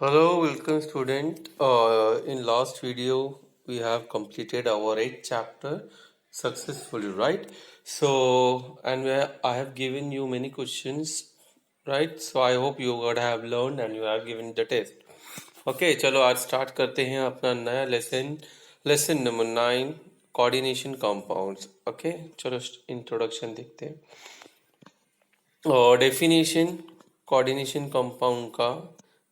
Hello, welcome student. In last video, we have completed our 8th chapter successfully, right? So, and I have given you many questions, right? So I hope you would have learned and you have given the test. Okay, चलो आज start करते हैं अपना नया lesson number 9 coordination compounds. Okay, चलो introduction देखते हैं. और डेफिनेशन कोऑर्डिनेशन कंपाउंड का.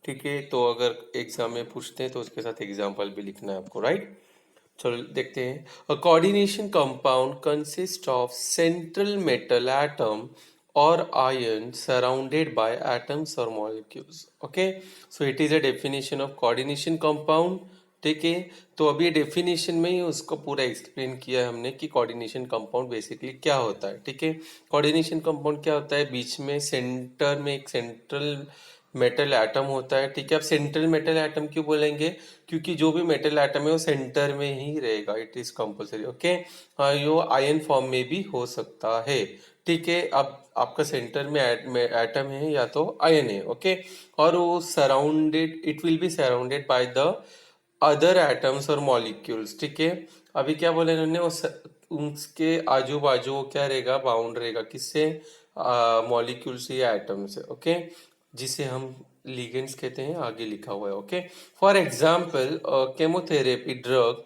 ठीक है, तो अगर एग्जाम में पूछते हैं तो उसके साथ एग्जाम्पल भी लिखना है आपको, राइट. चलो देखते हैं. अ coordination compound consist of central metal atom और आयन सराउंडेड बाय एटम्स और molecules. Okay, so it is a definition of coordination compound. ठीक है, तो अभी डेफिनेशन में ही उसको पूरा एक्सप्लेन किया है हमने कि कोऑर्डिनेशन कंपाउंड बेसिकली क्या होता है. ठीक है, कोऑर्डिनेशन कंपाउंड क्या होता है, बीच में सेंटर में एक सेंट्रल मेटल एटम होता है. ठीक है, अब सेंट्रल मेटल एटम क्यों बोलेंगे, क्योंकि जो भी मेटल एटम है वो सेंटर में ही रहेगा. It is compulsory. Okay, yo ion form में भी हो सकता है. ठीक है, अब आपका सेंटर में एटम है या तो आयन है. ओके, और वो surrounded, it will be surrounded by the other atoms और मॉलिक्यूल्स. ठीक है, अभी क्या बोले इन्होंने, उसके आजू बाजू क्या रहेगा, बाउंड रहेगा किससे, मॉलिक्यूल से या एटम से. ओके, जिसे हम लिगेंड्स कहते हैं, आगे लिखा हुआ है. Okay, for example chemotherapy drug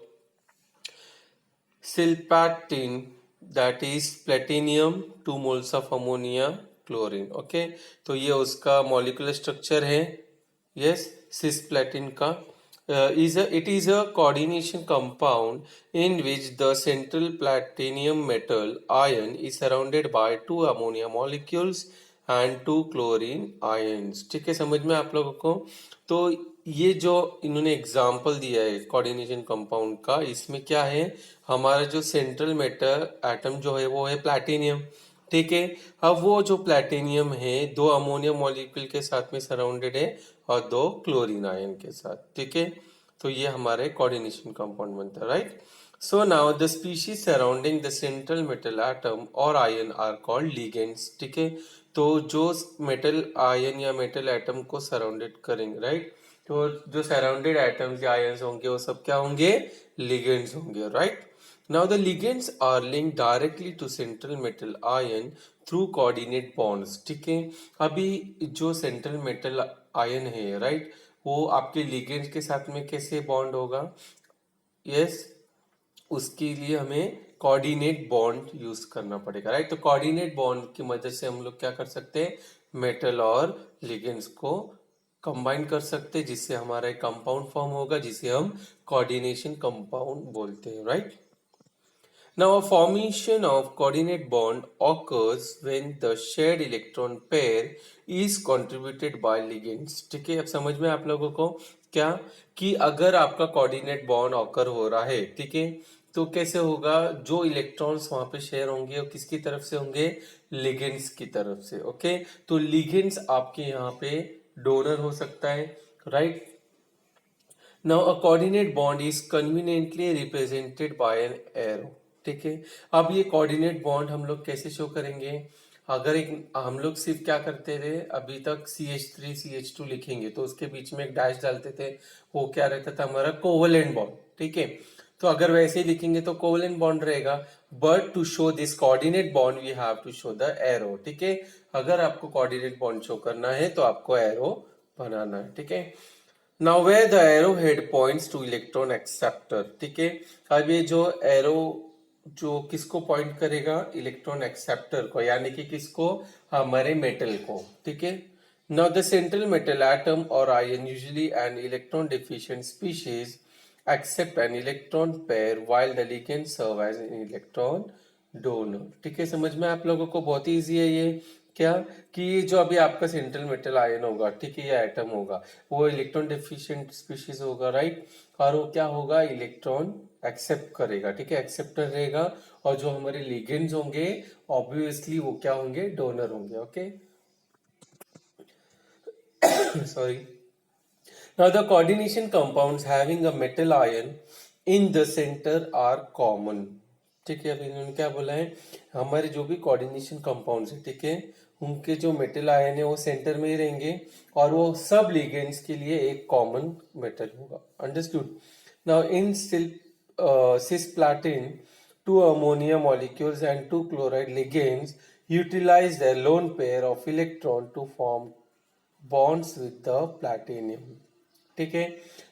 cisplatin, that is platinum 2 moles of ammonia chlorine. Okay, तो ये उसका मॉलिक्यूलर स्ट्रक्चर है. यस, सिस्प्लेटिन का. It is a coordination compound in which the central platinum metal ion is surrounded by 2 ammonia molecules and 2 chlorine ions. ठीक है, समझ में आप लोगों को. तो ये जो इन्होंने एग्जाम्पल दिया है कोऑर्डिनेशन कंपाउंड का, इसमें क्या है, हमारा जो सेंट्रल मेटल एटम जो है वो है प्लैटिनियम. ठीक है, अब वो जो प्लैटिनियम है 2 अमोनिया मॉलिक्यूल के साथ में सराउंडेड है और 2 क्लोरीन आयन के साथ. ठीक है, तो ये हमारे कोऑर्डिनेशन कंपाउंड बनता है, right. So now the species surrounding the central metal atom और आयन आर कॉल्ड लिगेंड्स. ठीक है, तो जो मेटल आयन या मेटल एटम को सराउंडेड करेंगे, राइट, तो जो सराउंडेड एटम्स या आयन्स होंगे वो सब क्या होंगे, लिगेंड्स होंगे, right. Now the ligands are linked directly to central metal ion through coordinate bonds. ठीक है, अभी जो सेंट्रल मेटल आयन है, राइट, वो आपके लिगेंड्स के साथ में कैसे बॉन्ड होगा. यस, उसके लिए हमें कोऑर्डिनेट बॉन्ड यूज करना पड़ेगा, राइट. तो कोऑर्डिनेट बॉन्ड की मदद से हम लोग क्या कर सकते हैं, मेटल और लिगेंड्स को कंबाइन कर सकते हैं, जिससे हमारा एक कंपाउंड फॉर्म होगा जिसे हम कोऑर्डिनेशन कंपाउंड बोलते हैं, right. Now, a formation of coordinate bond occurs when the shared electron pair is contributed by ligands. ठीक है, अब समझ में आप लोगों को क्या, कि अगर आपका कोऑर्डिनेट बॉन्ड ऑकर हो रहा है, ठीक है, तो कैसे होगा, जो इलेक्ट्रॉन्स वहां पे शेयर होंगे वो किसकी तरफ से होंगे, लिगेंड्स की तरफ से. ओके, तो लिगेंड्स आपके यहाँ पे डोनर हो सकता है, right. Now a coordinate bond is conveniently represented by an arrow. ठीक है, अब ये कोऑर्डिनेट बॉन्ड हम लोग कैसे शो करेंगे, अगर एक हम लोग सिर्फ क्या करते थे अभी तक, CH3 CH2 लिखेंगे तो उसके बीच में एक डैश डालते थे, वो क्या रहता था, हमारा कोवलेंट बॉन्ड. ठीक है, तो अगर वैसे ही लिखेंगे तो कोवलेंट बॉन्ड रहेगा, but to show this coordinate bond we have to show the arrow. ठीक है, अगर आपको कोऑर्डिनेट बॉन्ड शो करना है तो आपको एरो बनाना है. ठीक है, now where the arrow head points to electron acceptor. ठीक है, अब ये जो एरो जो किसको पॉइंट करेगा, इलेक्ट्रॉन एक्सेप्टर को, यानी कि किसको, हमारे मेटल को. ठीक है, now the central metal atom और ion usually an electron deficient species accept an electron pair while the ligand serve as an electron donor. ठीक है, समझ में आप लोगों को बहुत इजी है ये, क्या, कि जो अभी आपका सेंट्रल मेटल आयन होगा, ठीक है, या एटम होगा, वो इलेक्ट्रॉन डिफिशिएंट स्पीशीज होगा, राइट, और वो क्या होगा, इलेक्ट्रॉन एक्सेप्ट करेगा. ठीक है, एक्सेप्टर रहेगा, और जो हमारे लिगेंड्स होंगे ऑब्वियसली वो क्या होंगे, डोनर होंगे. Okay, sorry. Now the coordination compounds having a metal ion in the center are common. ठीक है, अभी इन्होंने क्या बोला है, हमारे जो भी कोऑर्डिनेशन कंपाउंड्स है, ठीक है, उनके जो मेटल आयन है वो सेंटर में ही रहेंगे और वो सब लिगेंड्स के लिए एक कॉमन मेटल होगा। Understood. Now in cisplatin, two ammonia molecules and two chloride ligands utilize their lone pair of electron to form bonds with the platinum। ठीक है।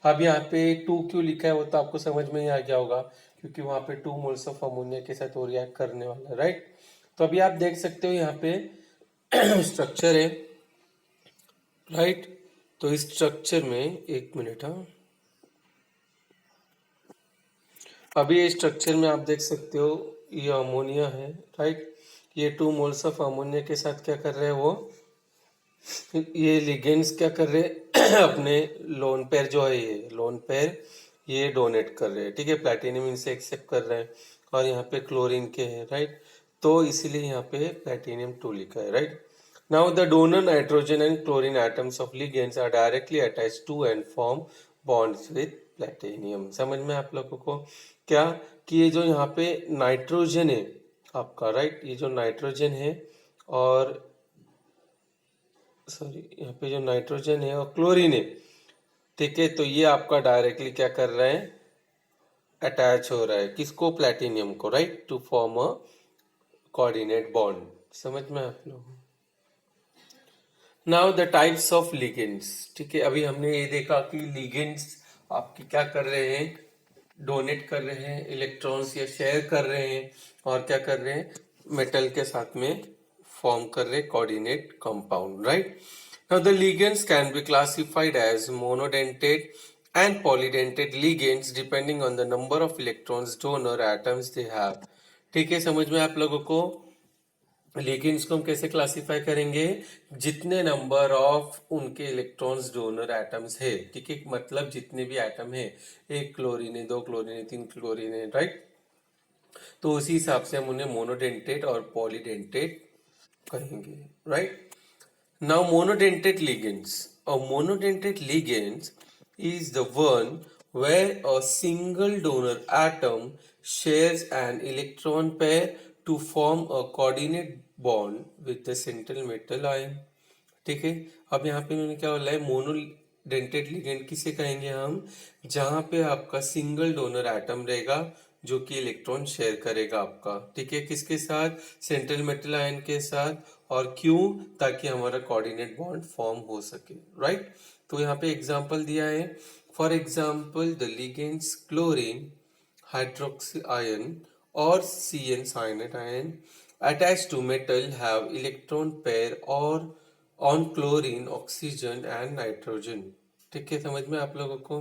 अब यहाँ पे टू क्यों लिखा है वो तो आपको समझ में ही आ गया होगा, क्योंकि वहां पे 2 मोल्स ऑफ अमोनिया के साथ वो रिएक्ट करने वाला है, राइट। तो अभी आप देख सकते हो यहाँ पे स्ट्रक्चर है, राइट। तो इस स्ट्रक्चर में एक मिनट, हाँ, अभी ये स्ट्रक्चर में आप देख सकते हो ये अमोनिया है, राइट। ये 2 मोल्स ऑफ अमोनिया के साथ क्या कर रहे हैं वो, ये लिगेंड्स क्या कर रहे हैं अपने लोन पेयर जो है, ये लोन पेयर ये डोनेट कर रहे हैं, ठीक है। प्लैटिनम इनसे एक्सेप्ट कर रहे हैं और यहाँ पे क्लोरीन के हैं, राइट। तो इसीलिए यहाँ पे प्लैटिनम 2 लिखा है, right. Now the donor nitrogen and chlorine atoms of ligands are directly attached to and form bonds with platinum. समझ में आप लोगों को क्या, कि ये जो यहाँ पे नाइट्रोजन है आपका, राइट, ये जो नाइट्रोजन है और सॉरी यहाँ पे जो नाइट्रोजन है और क्लोरीन है, ठीक है, तो ये आपका डायरेक्टली क्या कर रहा है, अटैच हो रहा है किसको, प्लैटिनियम को, right, to form a coordinate bond. समझ में आप लोग। Now the types of ligands, ठीक है। अभी हमने ये देखा कि लिगेंड्स आपके क्या कर रहे हैं, डोनेट कर रहे हैं इलेक्ट्रॉन्स या शेयर कर रहे हैं और क्या कर रहे हैं, मेटल के साथ में फॉर्म कर रहे coordinate compound, right. Now the ligands can be classified as monodentate and polydentate ligands depending on the number of electrons donor atoms they have। ठीक है, समझ में आप लोगों को। लिगेंड्स को हम कैसे क्लासिफाई करेंगे, जितने नंबर ऑफ उनके इलेक्ट्रॉन्स डोनर एटम्स है, ठीक है, मतलब जितने भी एटम है, 1 क्लोरीन है, 2 क्लोरीन है, 3 क्लोरीन है, राइट। तो उसी हिसाब से हम उन्हें मोनोडेंटेट और पॉलीडेंटेट कहेंगे, right. Now monodentate ligands. A monodentate ligand is the one where a single donor atom shares an electron pair to form a coordinate bond with the central metal ion। ठीक है। अब यहाँ पे इन्होंने क्या बोला है, मोनोडेंटेट लिगेंड किसे कहेंगे हम, जहां पे आपका सिंगल डोनर एटम रहेगा जो कि इलेक्ट्रॉन शेयर करेगा आपका, ठीक है, किसके साथ, सेंट्रल मेटल आयन के साथ। और क्यों, ताकि हमारा कोऑर्डिनेट बॉन्ड फॉर्म हो सके, राइट। तो यहाँ पे एग्जांपल दिया है, for example the ligands chlorine hydroxy ion or CN cyanide ion attached to metal have electron pair or on chlorine, oxygen and nitrogen। ठीक है, समझ में आप लोगों को।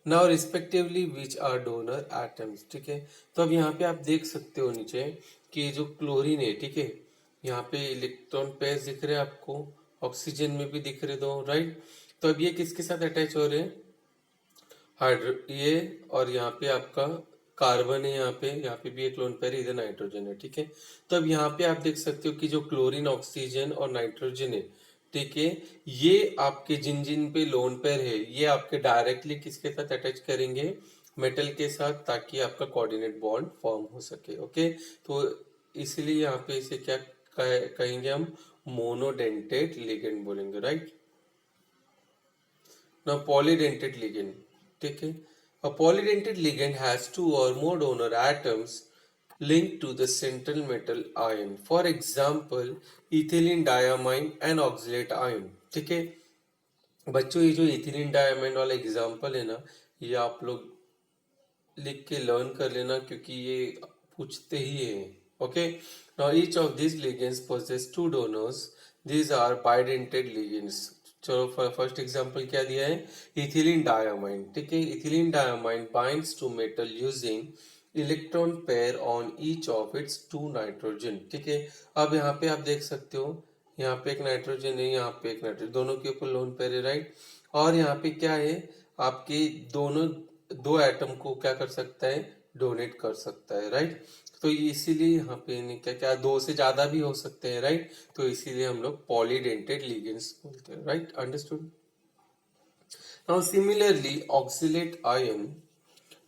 Now respectively which are donor atoms, ठीक है। तो अब यहाँ पे आप देख सकते हो नीचे कि जो क्लोरीन है, ठीक है, यहाँ पे इलेक्ट्रॉन पेयर दिख रहे हैं आपको, ऑक्सीजन में भी दिख रहे दो, राइट। तो अब ये किसके साथ अटैच हो रहे हैं, हाइड्रो ये, और यहाँ पे आपका कार्बन है, यहाँ पे भी एक लोन पेयर है, इधर नाइट्रोजन है, ठीक है। तो अब यहाँ पे आप देख सकते हो कि जो क्लोरीन, ऑक्सीजन और नाइट्रोजन है, ठीक है, ये आपके जिन जिन पे लोन पेयर है, ये आपके डायरेक्टली किसके साथ अटैच करेंगे, मेटल के साथ, ताकि आपका कोऑर्डिनेट बॉन्ड फॉर्म हो सके, ओके। तो इसलिए यहाँ पे इसे क्या कहेंगे हम, मोनोडेंटेट लिगेंड बोलेंगे, राइट। Now polydentate ligand, ठीक है। A polydentate ligand has 2 or more donor atoms linked to the central metal ion. For example, ethylene diamine and oxalate ion। ठीक है बच्चों, ये जो इथिलीन डायमाइड वाला एग्जांपल है ना, ये आप लोग लिख के लर्न कर लेना, क्योंकि ये पूछते ही है, okay. Now each of this ligands possess 2 donors, these are bidentate ligands। चलो फर्स्ट एग्जांपल क्या दिया है, इथिलीन डायमाइन, ठीक है। Ethylene diamine binds to metal using electron pair on each of its 2 nitrogen, ठीक है। अब यहाँ पे आप देख सकते हो, यहाँ पे एक नाइट्रोजन है, यहाँ पे एक नाइट्रोजन, दोनों के ऊपर लोन पेयर है, राइट। और यहाँ पे क्या है, आपके दोनों 2 एटम को क्या कर सकता है, डोनेट कर सकता है, राइट। तो इसीलिए यहाँ पे क्या क्या 2 से ज्यादा भी हो सकते हैं, राइट। तो इसीलिए हम लोग पॉलीडेंटेड लिगेंड्स बोलते हैं, right, understood. Now similarly oxalate ion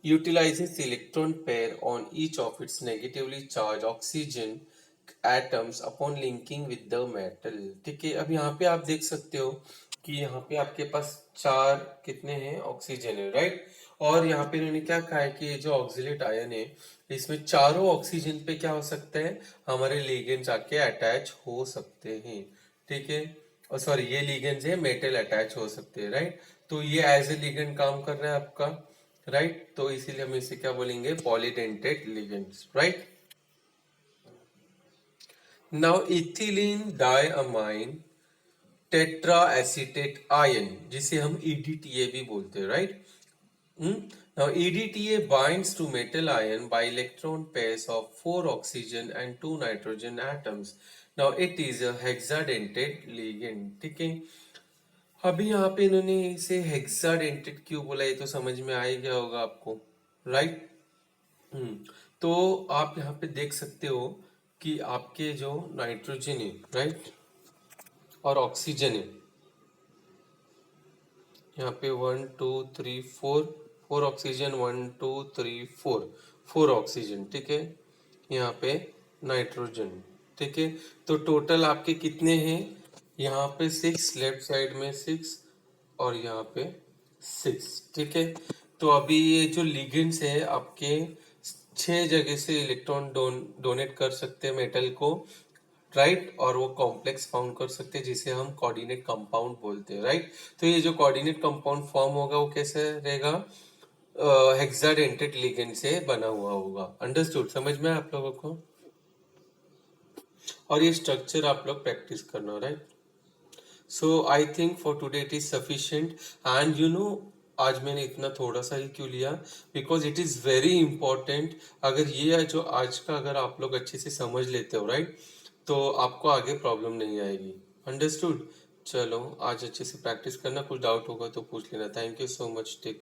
utilizes electron pair on each of its negatively charged oxygen atoms upon linking with the metal. ठीक है, अब यहाँ पे आप देख सकते हो कि यहाँ पे आपके पास चार कितने हैं ऑक्सीजन है, राइट। और यहाँ पे इन्होंने क्या कहा है कि ये जो ऑक्सीलेट आयन है इसमें चारों ऑक्सीजन पे क्या हो सकता है, हमारे लिगेंड्स आके अटैच हो सकते हैं। ठीक है, और सॉरी ये लिगेंड्स है मेटल अटैच हो सकते हैं, राइट। तो ये एज ए लिगेंड काम कर रहा है आपका, राइट। तो इसीलिए हम इसे क्या बोलेंगे, polydentate ligands, right. Now ethylene diamine tetra acetate ion, जिसे हम EDTA भी बोलते हैं, right. Now EDTA binds to metal ion by electron pairs of 4 oxygen and 2 nitrogen atoms. Now it is a hexadentate ligand। ठीक है, अभी यहाँ पे इन्होंने इसे हेक्साडेंटेट क्यों बोला, ये तो समझ में आ ही गया होगा आपको, राइट। हम्म तो आप यहाँ पे देख सकते हो कि आपके जो नाइट्रोजन है, राइट, और ऑक्सीजन है, यहाँ पे 1 2 3 4, 4 ऑक्सीजन, 1 2 3 4, 4 ऑक्सीजन, ठीक है। यहाँ पे नाइट्रोजन, ठीक है। तो टोटल आपके कितने हैं, यहाँ पे 6, लेफ्ट साइड में 6 और यहाँ पे 6, ठीक है। तो अभी ये जो लिगेंड्स है आपके 6 जगह से इलेक्ट्रॉन डोनेट कर सकते हैं मेटल को, राइट। और वो कॉम्प्लेक्स फाउंड कर सकते हैं जिसे हम कोऑर्डिनेट कंपाउंड बोलते हैं, राइट। तो ये जो कोऑर्डिनेट कंपाउंड फॉर्म होगा वो कैसे रहेगा, हेक्साडेंटेट लिगेंड से बना हुआ होगा। अंडरस्टूड, समझ में आया आप लोगों को। और ये स्ट्रक्चर आप लोग प्रैक्टिस करना, right. So I think for today it is sufficient. And you know आज मैंने इतना थोड़ा सा ही क्यों लिया, because it is very important. अगर ये जो आज का अगर आप लोग अच्छे से समझ लेते हो, राइट, तो आपको आगे प्रॉब्लम नहीं आएगी। अंडरस्टूड। चलो आज अच्छे से प्रैक्टिस करना, कुछ डाउट होगा तो पूछ लेना। Thank you so much, take